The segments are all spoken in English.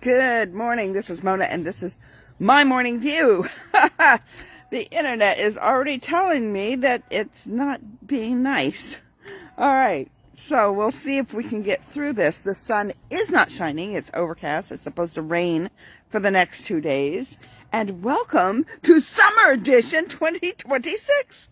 Good morning. This is Mona, and this is my morning view. The internet is already telling me that it's not being nice. All right, so we'll see if we can get through this. The sun is not shining. It's overcast. It's supposed to rain for the next 2 days. And welcome to Summer Edition 2026.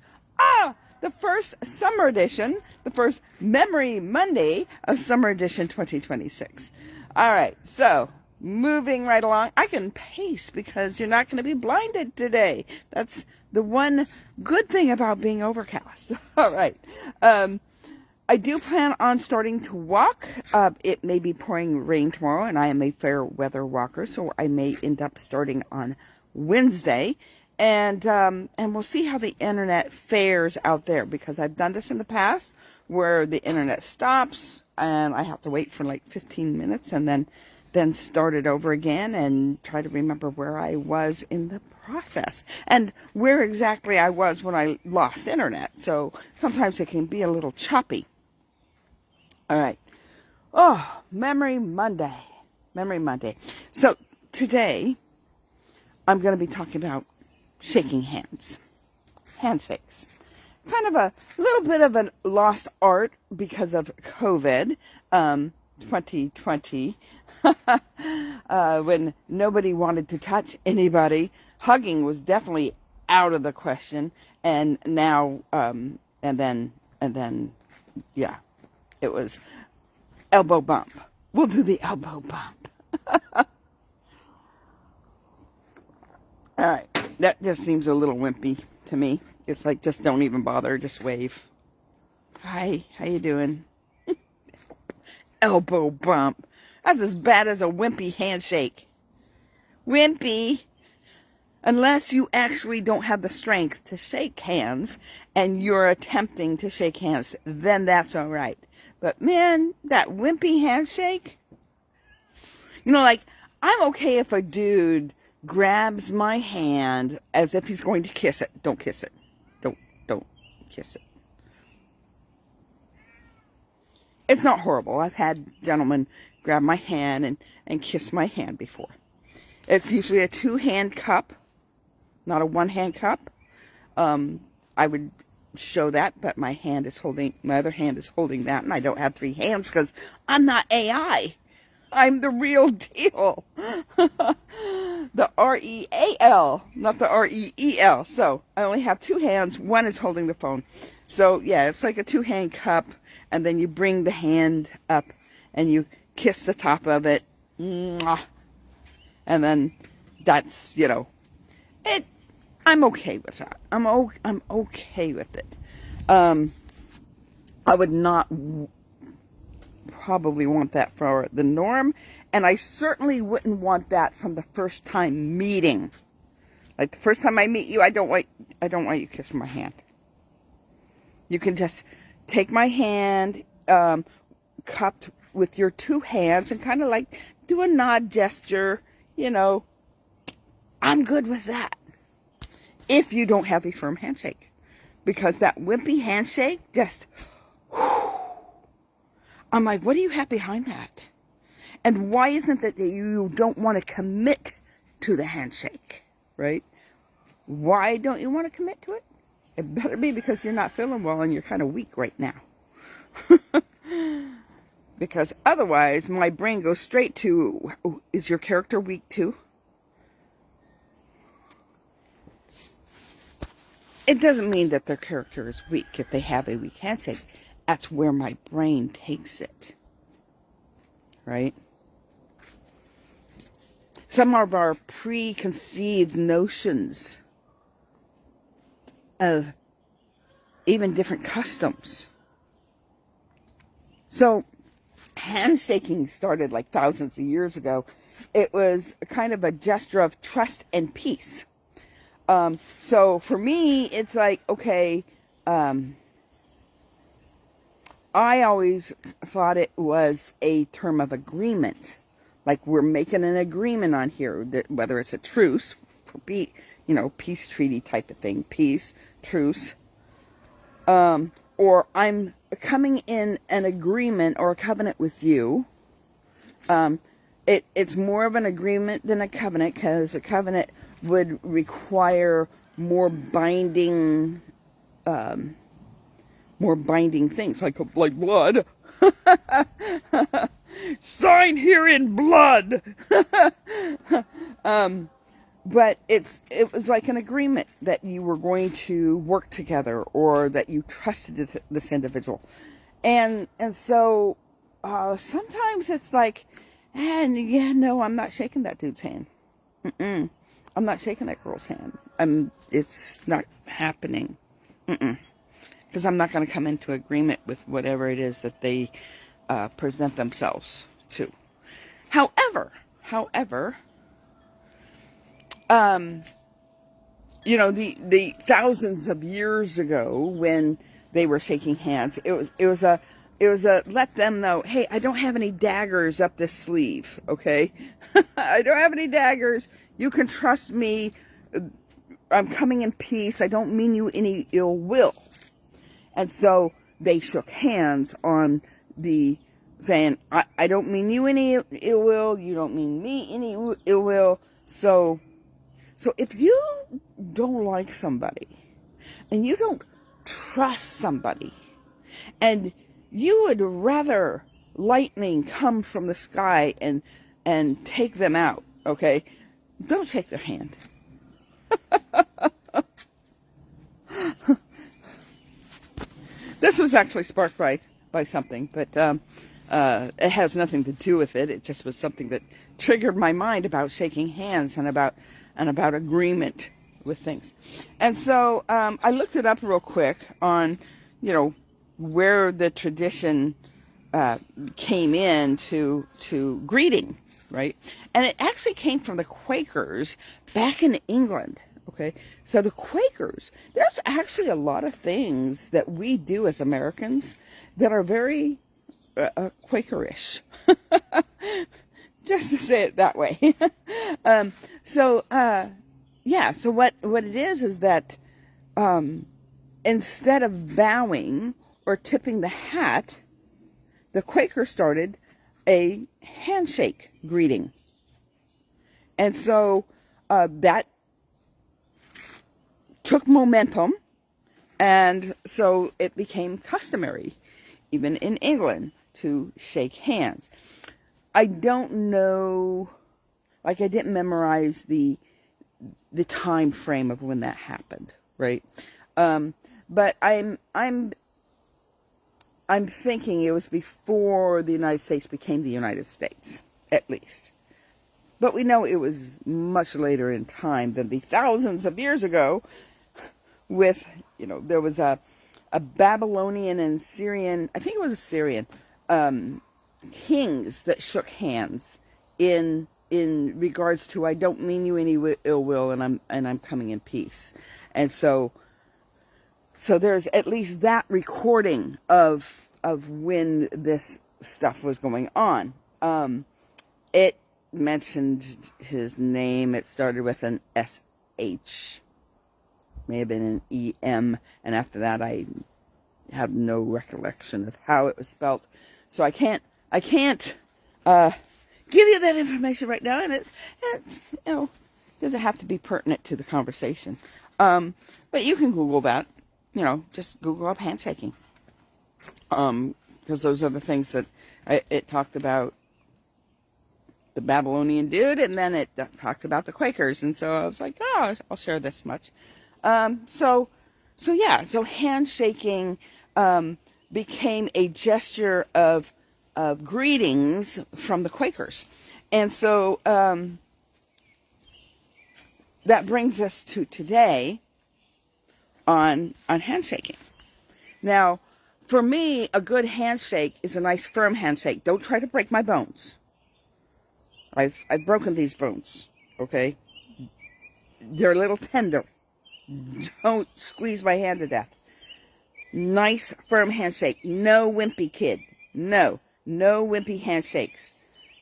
The first summer edition, the first Memory Monday of Summer Edition 2026. All right, so moving right along. I can pace because you're not going to be blinded today. That's the one good thing about being overcast. All right. I do plan on starting to walk. It may be pouring rain tomorrow, and I am a fair weather walker, so I may end up starting on Wednesday. And we'll see how the internet fares out there, because I've done this in the past where the internet stops and I have to wait for like 15 minutes and then start it over again and try to remember where I was in the process and where exactly I was when I lost internet. So sometimes it can be a little choppy. All right. Oh, Memory Monday. Memory Monday. So today I'm going to be talking about shaking hands. Handshakes. Kind of a little bit of a lost art because of COVID 2020. When nobody wanted to touch anybody, hugging was definitely out of the question. And now, and then, yeah, it was elbow bump. We'll do the elbow bump. All right, that just seems a little wimpy to me. It's like, just don't even bother, just wave. Hi, how you doing? Elbow bump. That's as bad as a wimpy handshake. Wimpy. Unless you actually don't have the strength to shake hands and you're attempting to shake hands, then that's all right. But man, that wimpy handshake, like, I'm okay if a dude grabs my hand as if he's going to kiss it. Don't kiss it. Don't kiss it. It's not horrible. I've had gentlemen grab my hand and kiss my hand before. It's usually a 2-hand cup, not a 1-hand cup. I would show that, but my other hand is holding that, and I don't have 3 hands because I'm not AI. I'm the real deal. The REAL, not the REEL. So I only have 2 hands. One is holding the phone. So yeah, it's like a 2-hand cup, and then you bring the hand up and you kiss the top of it. And then that's, it. I'm okay with that. I'm okay with it. I would not probably want that for the norm, and I certainly wouldn't want that from the first time meeting. Like, the first time I meet you, I don't want you kissing my hand. You can just take my hand, cupped with your 2 hands, and kind of like do a nod gesture. I'm good with that. If you don't have a firm handshake, because that wimpy handshake just, I'm like, what do you have behind that? And why isn't it that you don't want to commit to the handshake, right? Why don't you want to commit to it? It better be because you're not feeling well and you're kind of weak right now. Because otherwise, my brain goes straight to, is your character weak too? It doesn't mean that their character is weak if they have a weak handshake. That's where my brain takes it, right? Some of our preconceived notions of even different customs. So, handshaking started like thousands of years ago. It was kind of a gesture of trust and peace. So for me, it's like, okay, I always thought it was a term of agreement. Like, we're making an agreement on here, that whether it's a truce, for peace treaty type of thing, peace, truce, or I'm coming in an agreement or a covenant with you. It's more of an agreement than a covenant, because a covenant would require more binding things, like blood. Sign here in blood. But it was like an agreement that you were going to work together, or that you trusted this individual. And so sometimes it's like, and yeah, no, I'm not shaking that dude's hand. I'm not shaking that girl's hand. It's not happening. Because I'm not going to come into agreement with whatever it is that they present themselves to. However, you know, the thousands of years ago when they were shaking hands, it was a let them know, hey, I don't have any daggers up this sleeve, okay? I don't have any daggers. You can trust me. I'm coming in peace. I don't mean you any ill will. And so they shook hands on the saying, I don't mean you any ill will. You don't mean me any ill will. So if you don't like somebody, and you don't trust somebody, and you would rather lightning come from the sky and take them out, okay? Don't shake their hand. This was actually sparked by something, but it has nothing to do with it. It just was something that triggered my mind about shaking hands and about agreement with things. And so I looked it up real quick on, you know, where the tradition came in to greeting, right? And it actually came from the Quakers back in England. Okay, so the Quakers, there's actually a lot of things that we do as Americans that are very Quakerish, just to say it that way. Yeah, so what it is that instead of bowing or tipping the hat, the Quakers started a handshake greeting. And so that took momentum, and so it became customary, even in England, to shake hands. I don't know, like I didn't memorize the time frame of when that happened, right? But I'm thinking it was before the United States became the United States, at least. But we know it was much later in time than the thousands of years ago, with, you know, there was a Babylonian and Syrian, I think it was a Syrian, kings that shook hands in regards to, I don't mean you any ill will, and I'm coming in peace. And so there's at least that recording of when this stuff was going on. It mentioned his name. It started with an SH. May have been an EM, and after that I have no recollection of how it was spelt. So I can't give you that information right now, and it's you know, doesn't have to be pertinent to the conversation. But you can Google that. You know, just Google up handshaking. Because those are the things that it talked about the Babylonian dude, and then it talked about the Quakers, and so I was like, oh, I'll share this much. So handshaking became a gesture of greetings from the Quakers, and so that brings us to today on handshaking. Now, for me, a good handshake is a nice firm handshake. Don't try to break my bones. I've broken these bones, okay? They're a little tender. Don't squeeze my hand to death. Nice, firm handshake. No wimpy, kid. No wimpy handshakes.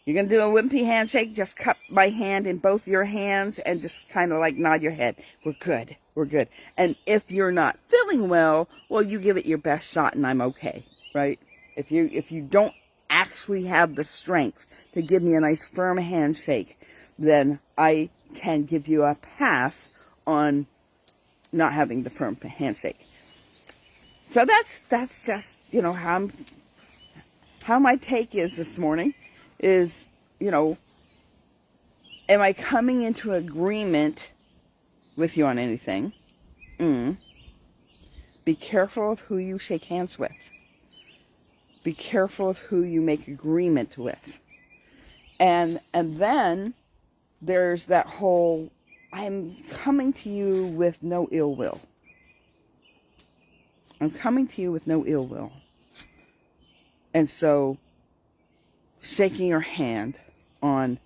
You're going to do a wimpy handshake, just cup my hand in both your hands and just kind of like nod your head. We're good. And if you're not feeling well, you give it your best shot and I'm okay, right? If you don't actually have the strength to give me a nice firm handshake, then I can give you a pass on not having the firm handshake. So that's just, you know, how my take is this morning is, you know, am I coming into agreement with you on anything? Be careful of who you shake hands with. Be careful of who you make agreement with. And then there's that whole, I'm coming to you with no ill will. I'm coming to you with no ill will. And so shaking your hand on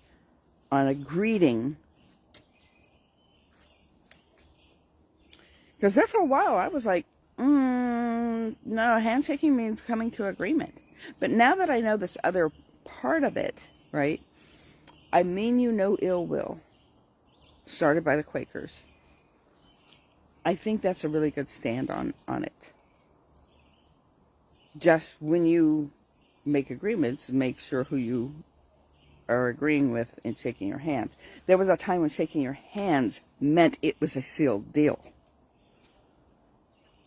a greeting, because there for a while I was like, no, handshaking means coming to agreement. But now that I know this other part of it, right, I mean you no ill will, started by the Quakers, I think that's a really good stand on it. Just when you make agreements, make sure who you are agreeing with in shaking your hand. There was a time when shaking your hands meant it was a sealed deal.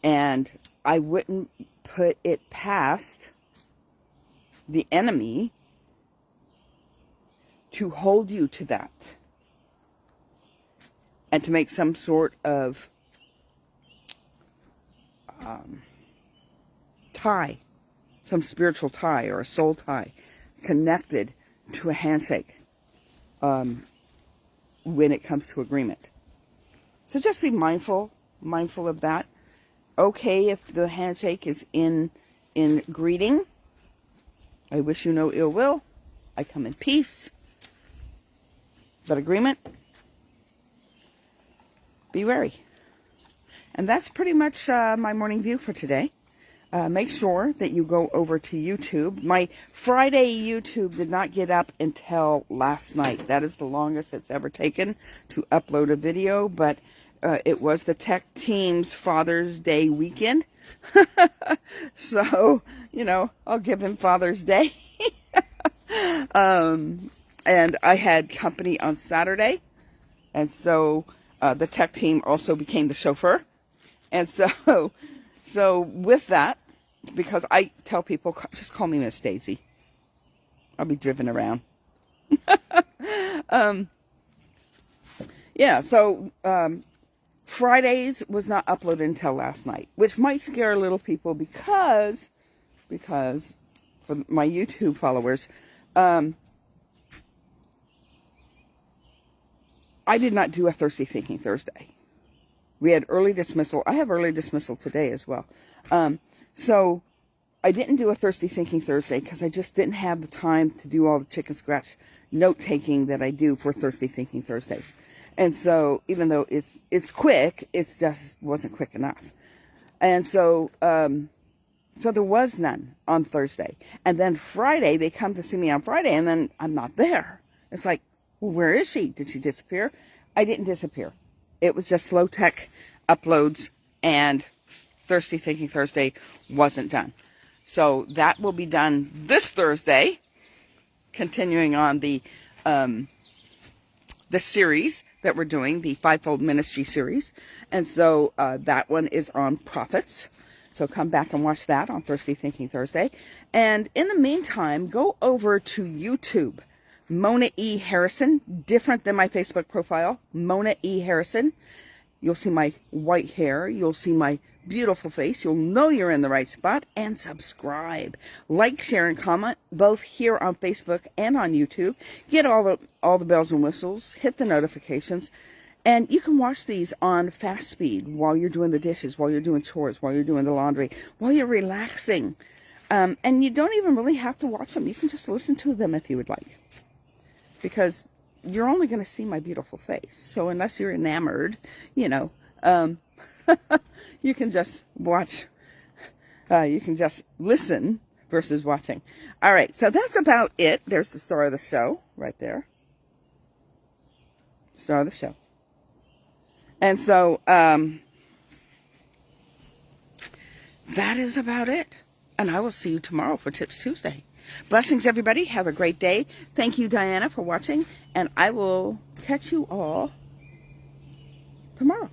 And I wouldn't put it past the enemy to hold you to that. And to make some sort of tie, some spiritual tie or a soul tie connected to a handshake when it comes to agreement. So just be mindful of that. Okay, if the handshake is in greeting, I wish you no ill will. I come in peace. But agreement, be wary. And that's pretty much my morning view for today. Make sure that you go over to YouTube. My Friday YouTube did not get up until last night. That is the longest it's ever taken to upload a video, but it was the tech team's Father's Day weekend. So, you know, I'll give him Father's Day. And I had company on Saturday. And so the tech team also became the chauffeur. And so with that, because I tell people, just call me Miss Daisy. I'll be driven around. Yeah, so Fridays was not uploaded until last night, which might scare little people because for my YouTube followers, I did not do a Thirsty Thinking Thursday. We had early dismissal. I have early dismissal today as well. So I didn't do a Thirsty Thinking Thursday because I just didn't have the time to do all the chicken scratch note-taking that I do for Thirsty Thinking Thursdays. And so even though it's quick, it just wasn't quick enough. And so there was none on Thursday. And then Friday, they come to see me on Friday, and then I'm not there. It's like, well, where is she? Did she disappear? I didn't disappear. It was just slow tech uploads, and Thirsty Thinking Thursday wasn't done. So that will be done this Thursday, continuing on the series that we're doing, the Fivefold Ministry series. And so that one is on prophets. So come back and watch that on Thirsty Thinking Thursday. And in the meantime, go over to YouTube. Mona E. Harrison, different than my Facebook profile, Mona E. Harrison. You'll see my white hair. You'll see my beautiful face. You'll know you're in the right spot. And subscribe. Like, share, and comment, both here on Facebook and on YouTube. Get all the bells and whistles. Hit the notifications. And you can watch these on fast speed while you're doing the dishes, while you're doing chores, while you're doing the laundry, while you're relaxing. And you don't even really have to watch them. You can just listen to them if you would like. Because you're only going to see my beautiful face. So unless you're enamored, you know, you can just watch, you can just listen versus watching. All right, so that's about it. There's the star of the show right there. Star of the show. And so that is about it. And I will see you tomorrow for Tips Tuesday. Blessings, everybody. Have a great day. Thank you, Diana, for watching, and I will catch you all tomorrow.